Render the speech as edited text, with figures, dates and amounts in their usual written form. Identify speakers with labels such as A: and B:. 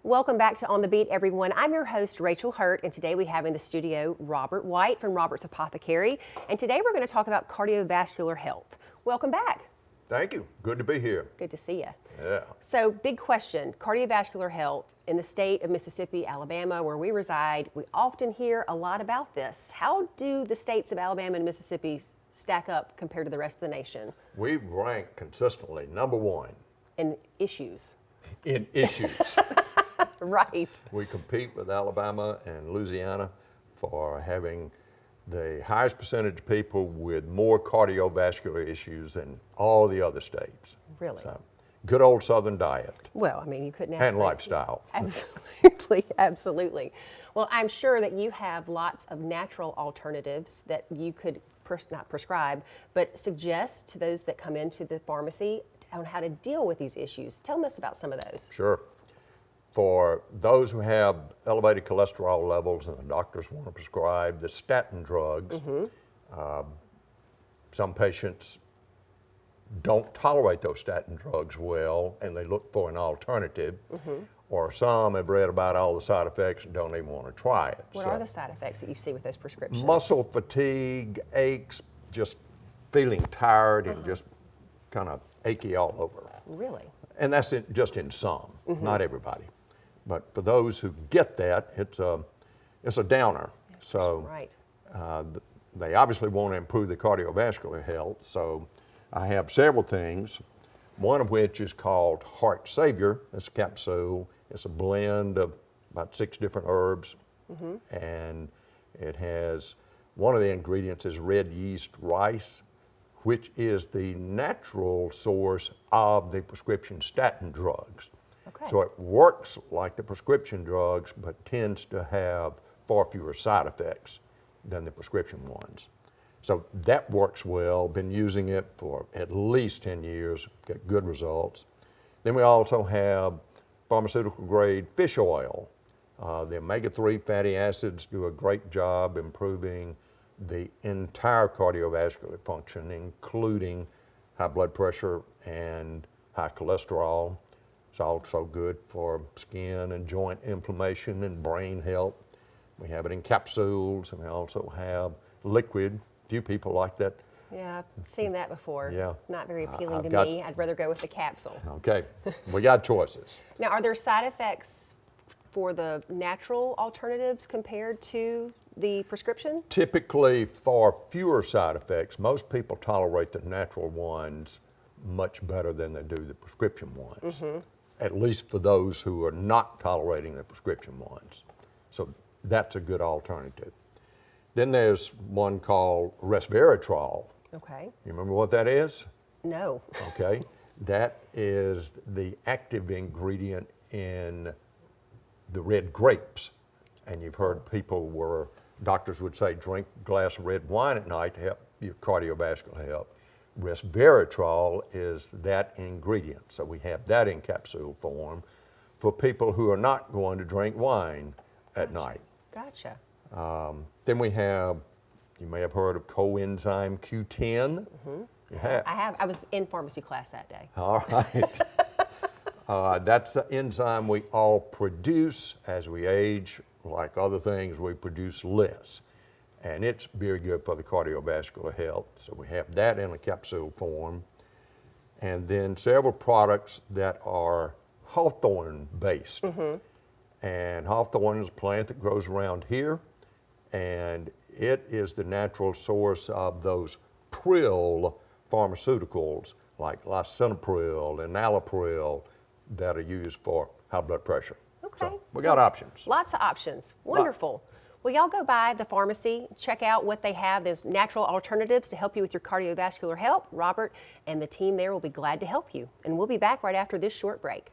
A: Welcome back to On the Beat, everyone. I'm your host, Rachel Hurt, and today we have in the studio Robert White from Robert's Apothecary. And today we're going to talk about cardiovascular health. Welcome back.
B: Thank you. Good to be here.
A: Good to see you.
B: Yeah.
A: So, big question, cardiovascular health in the state of Mississippi, Alabama, where we reside, we often hear a lot about this. How do the states of Alabama and Mississippi stack up compared to the rest of the nation?
B: We rank consistently #1.
A: In issues.
B: In issues.
A: Right.
B: We compete with Alabama and Louisiana for having the highest percentage of people with more cardiovascular issues than all the other states.
A: Really?
B: So, good old Southern diet.
A: Well, I mean, you couldn't ask
B: And
A: for it.
B: lifestyle.
A: Absolutely, absolutely. Well, I'm sure that you have lots of natural alternatives that you could not prescribe, but suggest to those that come into the pharmacy on how to deal with these issues. Tell us about some of those.
B: Sure. For those who have elevated cholesterol levels and the doctors want to prescribe the statin drugs, some patients don't tolerate those statin drugs well and they look for an alternative, or some have read about all the side effects and don't even want to try it.
A: What are the side effects that you see with those prescriptions?
B: Muscle fatigue, aches, just feeling tired and just kind of achy all over.
A: Really?
B: And that's just in some, not everybody. But for those who get that, it's a downer. So
A: Right.
B: They obviously want to improve the cardiovascular health. So I have several things, one of which is called Heart Savior. It's a capsule. It's a blend of about 6 different herbs. And it has, one of the ingredients is red yeast rice, which is the natural source of the prescription statin drugs.
A: Okay.
B: So it works like the prescription drugs, but tends to have far fewer side effects than the prescription ones. So that works well, been using it for at least 10 years, got good results. Then we also have pharmaceutical grade fish oil. The omega-3 fatty acids do a great job improving the entire cardiovascular function, including high blood pressure and high cholesterol. It's also good for skin and joint inflammation and brain health. We have it in capsules, and we also have liquid. Few people like that.
A: Yeah, I've seen that before.
B: Yeah.
A: Not very appealing
B: I've
A: to
B: got-
A: me. I'd rather go with the capsule.
B: Okay, we got choices.
A: Now, are there side effects for the natural alternatives compared to the prescription?
B: Typically, for fewer side effects, most people tolerate the natural ones much better than they do the prescription ones. At least for those who are not tolerating the prescription ones. So that's a good alternative. Then there's one called resveratrol.
A: Okay.
B: You remember what that is?
A: No.
B: Okay. That is the active ingredient in the red grapes. And you've heard people where doctors would say, drink a glass of red wine at night to help your cardiovascular health. Resveratrol is that ingredient. So we have that in capsule form for people who are not going to drink wine at night.
A: Gotcha.
B: Then we have, you may have heard of coenzyme Q10. You have.
A: I have. I was in pharmacy class that day.
B: All right. That's the enzyme we all produce as we age. Like other things, we produce less. And it's very good for the cardiovascular health. So we have that in a capsule form. And then several products that are hawthorn based. And hawthorn is a plant that grows around here. And it is the natural source of those prill pharmaceuticals like lisinopril and enalapril that are used for high blood pressure.
A: Okay.
B: So we got options.
A: Lots of options. Wonderful. Well, y'all go by the pharmacy, check out what they have, those natural alternatives to help you with your cardiovascular health. Robert and the team there will be glad to help you. And we'll be back right after this short break.